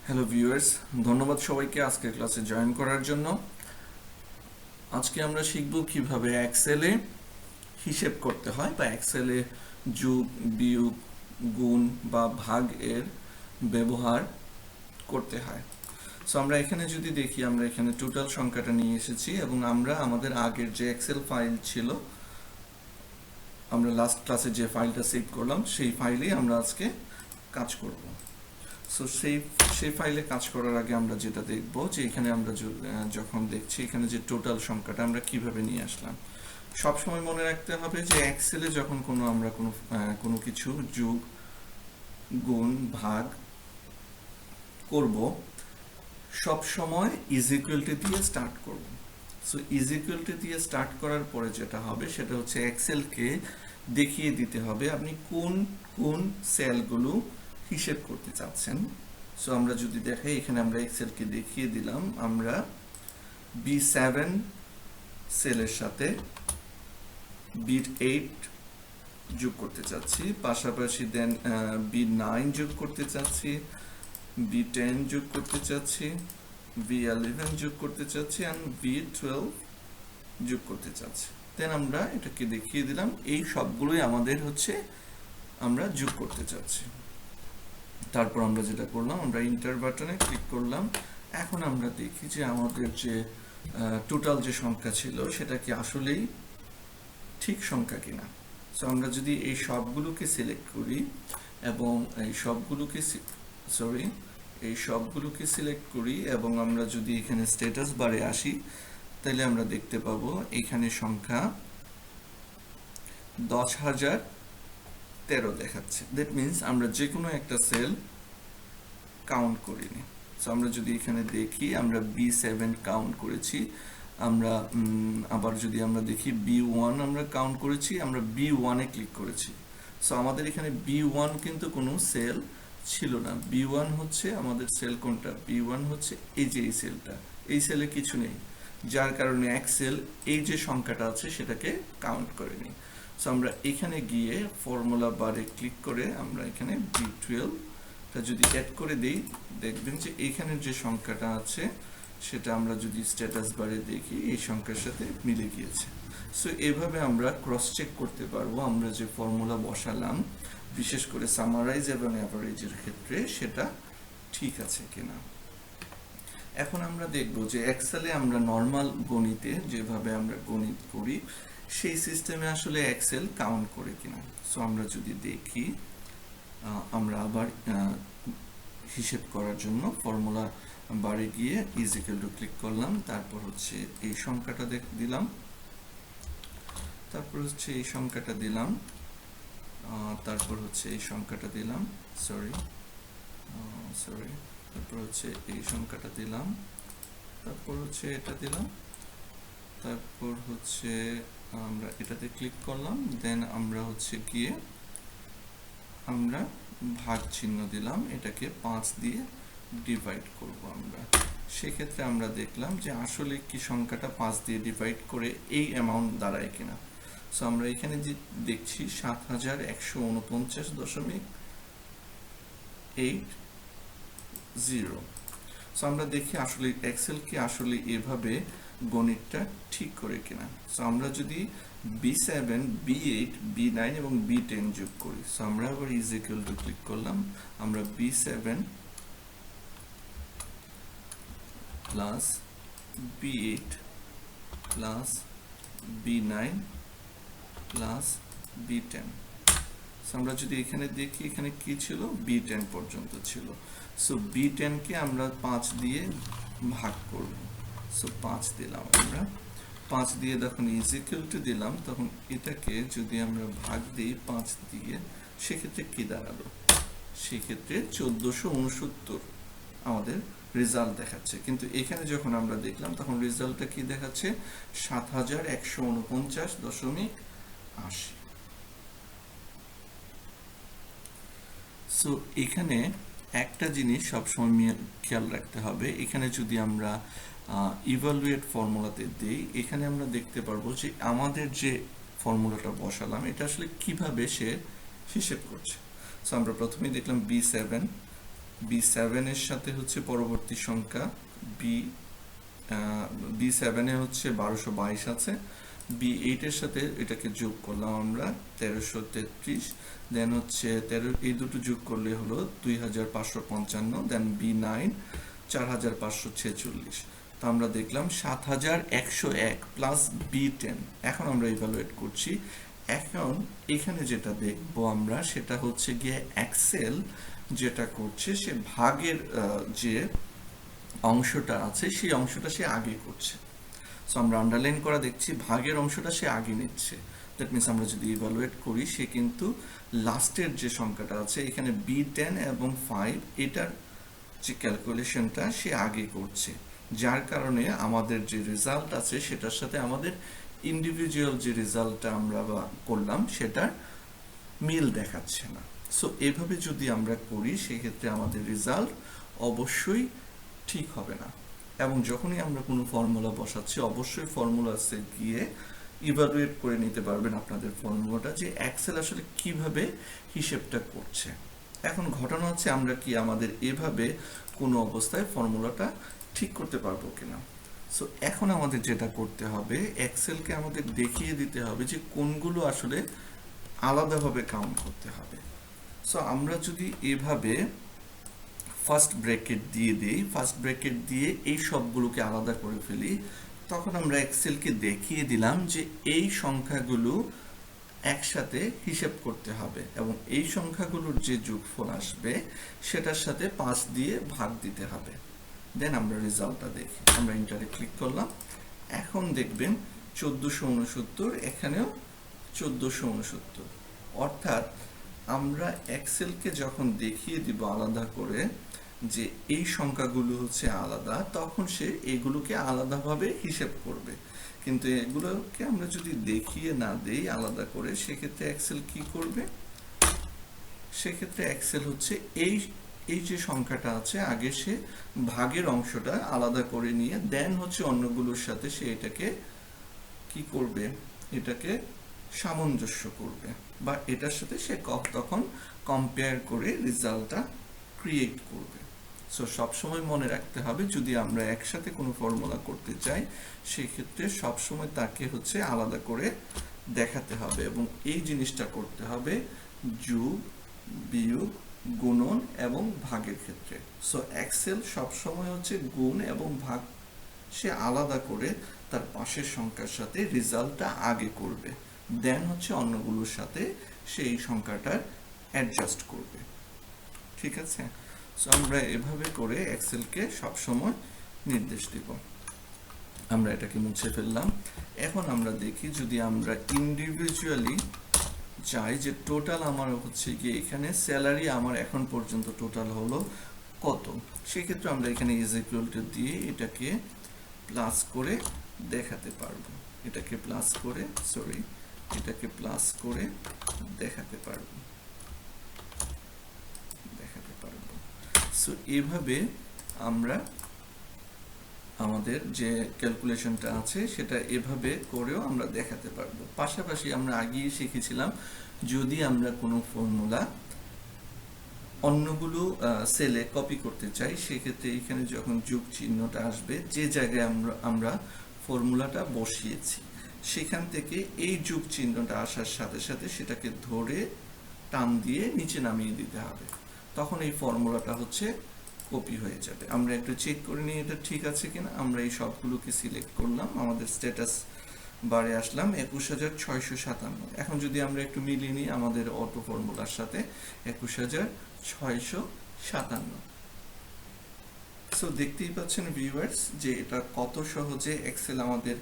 Hello viewers, ধন্যবাদ সবাইকে আজকের ক্লাসে জয়েন করার জন্য। আজকে আমরা শিখব কিভাবে এক্সেলে হিসেব করতে হয় বা এক্সেলে যোগ, বিয়োগ, গুণ বা ভাগ এর ব্যবহার করতে হয়। সো আমরা এখানে যদি দেখি, আমরা এখানে টোটাল সংখ্যাটা নিয়ে এসেছি এবং আমরা আমাদের আগের যে এক্সেল ফাইল ছিল, আমরা লাস্ট ক্লাসে যে ফাইলটা সেভ করলাম সেই ফাইলেই আমরা আজকে কাজ করব। সো সেই ফাইলে কাজ করার আগে আমরা যেটা দেখব যে এখানে আমরা যখন দেখছি এখানে যে টোটাল সংখ্যাটা আমরা কিভাবে নিয়ে আসলাম। সবসময় মনে রাখতে হবে যে এক্সেলে যখন আমরা কোনো কিছু যোগ, গুণ, ভাগ করব, সব সময় ইজ ইকুয়াল টু দিয়ে স্টার্ট করব। সো ইজ ইকুয়াল টু দিয়ে স্টার্ট করার পরে যেটা হবে সেটা হচ্ছে এক্সেলকে দেখিয়ে দিতে হবে আপনি কোন কোন সেলগুলো হিসেব করতে চাচ্ছেন। সো আমরা যদি দেখাই, এখানে আমরা এক্সেলকে দেখিয়ে দিলাম আমরা B7 সেলের সাথে B8 যোগ করতে চাচ্ছি, পাশাপাশি দেন B9 যোগ করতে চাচ্ছি, B10 যোগ করতে চাচ্ছি, B11 যোগ করতে চাচ্ছি and B12 যোগ করতে চাচ্ছি। দেন আমরা এটাকে দেখিয়ে দিলাম এই সবগুলোই আমাদের হচ্ছে আমরা যোগ করতে চাচ্ছি। তারপর আমরা যেটা করলাম, আমরা ইন্টার বাটনে ক্লিক করলাম। এখন আমরা দেখি যে আমাদের যে টোটাল যে সংখ্যা ছিল সেটা কি আসলেই ঠিক সংখ্যা কিনা। সো আমরা যদি এই সবগুলোকে সিলেক্ট করি এবং এই সবগুলোকে সিলেক্ট করি এবং আমরা যদি এখানে স্ট্যাটাস বারে আসি, তাহলে আমরা দেখতে পাবো এখানে সংখ্যা 10,013 দেখাচ্ছে। দ্যাট মিনস আমরা যে কোনো একটা সেল কাউন্ট করিনি। সো আমরা যদি এখানে দেখি, আমরা B7 কাউন্ট করেছি, আমরা আবার যদি আমরা দেখি B1 আমরা কাউন্ট করেছি, আমরা B1 এ ক্লিক করেছি। সো আমাদের এখানে B1 কিন্তু কোনো সেল ছিল না। B1 হচ্ছে আমাদের সেল কোনটা? B1 হচ্ছে এই যে এই সেলটা, এই সেলে কিছু নেই, যার কারণে এক্সেল এই যে সংখ্যাটা আছে সেটাকে কাউন্ট করেনি। সো আমরা এখানে গিয়ে ফর্মুলা বারে ক্লিক করে আমরা এখানে B12 যদি অ্যাড করে দেই, দেখবেন যে এখানের যে সংখ্যাটা আছে সেটা আমরা যদি স্ট্যাটাস বারে দেখি এই সংখ্যার সাথে মিলে গিয়েছে। সো এভাবে আমরা ক্রস চেক করতে পারবো আমরা যে ফর্মুলা বসালাম, বিশেষ করে সামারাইজ এবং অ্যাভারেজের ক্ষেত্রে সেটা ঠিক আছে কিনা। এখন আমরা দেখব যে এক্সেলে আমরা নর্মাল গণিতে যেভাবে আমরা গণিত করি সেই সিস্টেমে আসলে এক্সেল কাউন্ট করে কিনা। সো আমরা যদি দেখি, আমরা আবার হিসেব করার জন্য ফর্মুলা বারে গিয়ে ইজ ইকুয়াল টু ক্লিক করলাম, তারপর হচ্ছে এই সংখ্যাটা দিলাম, তারপর হচ্ছে এই সংখ্যাটা দিলাম, তারপর হচ্ছে এই সংখ্যাটা দিলাম, তারপর হচ্ছে এই সংখ্যাটা দিলাম, তারপর হচ্ছে এটা দিলাম, তারপর হচ্ছে আমরা এটাতে ক্লিক করলাম, দেন আমরা হচ্ছে গিয়ে আমরা ভাগ চিহ্ন দিলাম, এটাকে 5 দিয়ে ডিভাইড করব আমরা। সেক্ষেত্রে আমরা দেখলাম যে আসলে কি সংখ্যাটা 5 দিয়ে ডিভাইড করে এই অ্যামাউন্ট দাঁড়ায় কিনা। সো আমরা এখানে যে দেখছি 7,149.80। সো আমরা দেখি আসলে এক্সেল কি আসলে এভাবে গণিতটা ঠিক করে কিনা। সো আমরা যদি B7, B8, B9 এবং B10 যোগ করি, সো আমরা আবার ইজ ইকুয়াল টু ক্লিক করলাম, আমরা B7 plus B8 plus B9 plus B10। So আমরা যদি এখানে দেখি এখানে কি ছিল, B10 পর্যন্ত ছিল। সো B10 কে আমরা 5 দিয়ে ভাগ করব। সো 5 দিলাম, আমরা 5 দিয়ে যখন ইজ ইকুয়াল টু দিলাম তখন এটাকে যদি আমরা ভাগ দিই 5 দিয়ে, সেক্ষেত্রে কি দাঁড়ালো? সেক্ষেত্রে 1469 আমাদের রেজাল্ট দেখাচ্ছে। কিন্তু এখানে যখন আমরা দেখলাম তখন রেজাল্টটা কি দেখাচ্ছে? 7,149.80। সো এখানে একটা জিনিস সবসময় খেয়াল রাখতে হবে, এখানে যদি আমরা ইভালুয়েট ফর্মুলাতে দিই, এখানে আমরা দেখতে পারবো যে আমাদের যে ফর্মুলাটা বসালাম এটা আসলে কিভাবে সে হিসেব করছে। সো আমরা প্রথমেই দেখলাম B7 B7 এর সাথে হচ্ছে পরবর্তী সংখ্যা B7 এ হচ্ছে 1222 আছে, B8 এর সাথে এটাকে যোগ করলাম আমরা 1333, দেন হচ্ছে 13 এই দুটো যোগ করলে হলো 2555, দেন B9 4546। তো আমরা দেখলাম 7101 প্লাস B10। এখন আমরা ইভালুয়েট করছি। এখন এখানে যেটা দেখবো আমরা সেটা হচ্ছে গিয়ে এক্সেল যেটা করছে সে ভাগের যে অংশটা আছে সেই অংশটা সে আগে করছে। সো আমরা আন্ডারলাইন করা দেখছি ভাগের অংশটা সে আগে নিচ্ছে। দ্যাট মিনস আমরা যদি ইভালুয়েট করি সে কিন্তু লাস্টের যে সংখ্যাটা আছে এখানে B10 এবং 5 এটার যে ক্যালকুলেশনটা সে আগে করছে, যার কারণে আমাদের যে রেজাল্ট আছে সেটার সাথে আমাদের ইন্ডিভিজুয়াল যে রেজাল্টটা আমরা করলাম সেটার মিল দেখাচ্ছে না। সো এভাবে যদি আমরা করি সেক্ষেত্রে আমাদের রেজাল্ট অবশ্যই ঠিক হবে না। এবং যখনই আমরা কোনো ফর্মুলা বসাচ্ছি অবশ্যই ফর্মুলাতে গিয়ে ইভালুয়েট করে নিতে পারবেন আপনাদের ফর্মুলাটা যে এক্সেল আসলে কিভাবে হিসেবটা করছে। এখন ঘটনা হচ্ছে আমরা কি আমাদের এভাবে কোনো অবস্থায় ফর্মুলাটা ঠিক করতে পারবো কিনা। সো এখন আমাদের যেটা করতে হবে এক্সেলকে আমাদের দেখিয়ে দিতে হবে যে কোনগুলো আসলে আলাদাভাবে কাউন্ট করতে হবে। সো আমরা যদি এভাবে ফার্স্ট ব্র্যাকেট দিয়ে দিই, ফার্স্ট ব্র্যাকেট দিয়ে এই সবগুলোকে আলাদা করে ফেলি, তখন আমরা এক্সেলকে দেখিয়ে দিলাম যে এই সংখ্যাগুলো একসাথে হিসেব করতে হবে এবং এই সংখ্যাগুলোর যে যোগফল আসবে সেটার সাথে 5 দিয়ে ভাগ দিতে হবে। দেন আমরা রেজাল্টটা দেখি, আমরা ইন্টারে ক্লিক করলাম। এখন দেখবেন 1469, এখানেও 1469। অর্থাৎ আমরা এক্সেলকে যখন দেখিয়ে দিব আলাদা করে যে এই সংখ্যাগুলো হচ্ছে আলাদা, তখন সে এগুলোকে আলাদাভাবে হিসেব করবে। কিন্তু এগুলোকে আমরা যদি দেখিয়ে না দেই আলাদা করে সেক্ষেত্রে এক্সেল কি করবে, সেক্ষেত্রে এক্সেল হচ্ছে এই যে সংখ্যাটা আছে আগে সে ভাগের অংশটা আলাদা করে নিয়ে দেন হচ্ছে অন্যগুলোর সাথে সে এটাকে কি করবে, এটাকে সামঞ্জস্য করবে বা এটার সাথে সে তখন কম্পেয়ার করে রেজাল্টটা ক্রিয়েট করবে। সো সবসময় মনে রাখতে হবে যদি আমরা একসাথে কোনো ফর্মুলা করতে চাই সেক্ষেত্রে সবসময় তাকে হচ্ছে আলাদা করে দেখাতে হবে এবং এই জিনিসটা করতে হবে যোগ, বিয়োগ, গুণন এবং ভাগের ক্ষেত্রে। সো এক্সেল সবসময় হচ্ছে গুণ এবং ভাগ সে আলাদা করে তার পাশের সংখ্যার সাথে রেজাল্টটা আগে করবে, দেন হচ্ছে অন্যগুলোর সাথে সেই সংখ্যাটার অ্যাডজাস্ট করবে। ঠিক আছে? সো আমরা এভাবে করে এক্সেলকে সবসময় নির্দেশ দিব। আমরা এটাকে মুছে ফেললাম। এখন আমরা দেখি যদি আমরা ইন্ডিভিজুয়ালি চাই যে টোটাল আমার হচ্ছে গিয়ে এখানে স্যালারি আমার এখন পর্যন্ত টোটাল হলো কত, সেক্ষেত্রে আমরা এখানে ইজ ইকুয়াল টু দিয়ে এটাকে প্লাস করে দেখাতে পারবো, এটাকে প্লাস করে এটাকে প্লাস করে দেখাতে পারবো। সো এইভাবে আমরা আমাদের যে ক্যালকুলেশনটা আছে সেটা এভাবে করেও আমরা দেখাতে পারবো। পাশাপাশি আমরা আগেই শিখেছিলাম যদি আমরা কোনো ফর্মুলা অন্যগুলো সেলে কপি করতে চাই সেক্ষেত্রে এখানে যখন যোগ চিহ্নটা আসবে যে জায়গায় আমরা ফর্মুলাটা বসিয়েছি সেখান থেকে এই যোগ চিহ্নটা আসার সাথে সাথে সেটাকে ধরে টান দিয়ে নিচে নামিয়ে দিতে হবে, তখন এই ফর্মুলাটা হচ্ছে কপি হয়ে যাবে। আমরা একটু চেক করে নিই এটা ঠিক আছে কিনা। আমরা এই সবগুলোকে সিলেক্ট করলাম, আমাদের স্ট্যাটাস বারে আসলাম 21657। এখন যদি আমরা একটু মিলিয়ে নিই আমাদের অটো ফর্মুলার সাথে 21657। সো দেখতেই পাচ্ছেন ভিউয়ার্স যে এটা কত সহজে এক্সেল আমাদের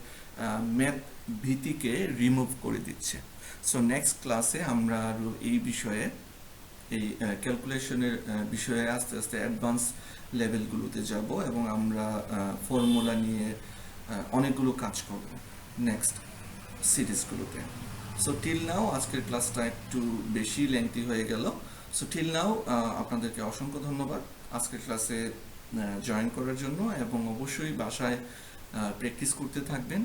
ম্যাথ ভীতিকে রিমুভ করে দিচ্ছে। সো নেক্সট ক্লাসে আমরা আরো এই বিষয়ে এই ক্যালকুলেশনের বিষয়ে আস্তে আস্তে অ্যাডভান্স লেভেলগুলোতে যাব এবং আমরা ফর্মুলা নিয়ে অনেকগুলো কাজ করব নেক্সট সিরিজগুলোতে। সো টিল নাও আজকের ক্লাসটা একটু বেশি লেন্থি হয়ে গেল। সো টিল নাও আপনাদেরকে অসংখ্য ধন্যবাদ আজকের ক্লাসে জয়েন করার জন্য এবং অবশ্যই বাসায় প্র্যাকটিস করতে থাকবেন।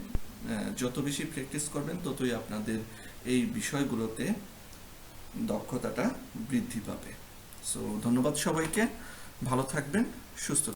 যত বেশি প্র্যাকটিস করবেন ততই আপনাদের এই বিষয়গুলোতে দক্ষতাটা বৃদ্ধি পাবে। সো ধন্যবাদ সবাইকে। ভালো থাকবেন, সুস্থ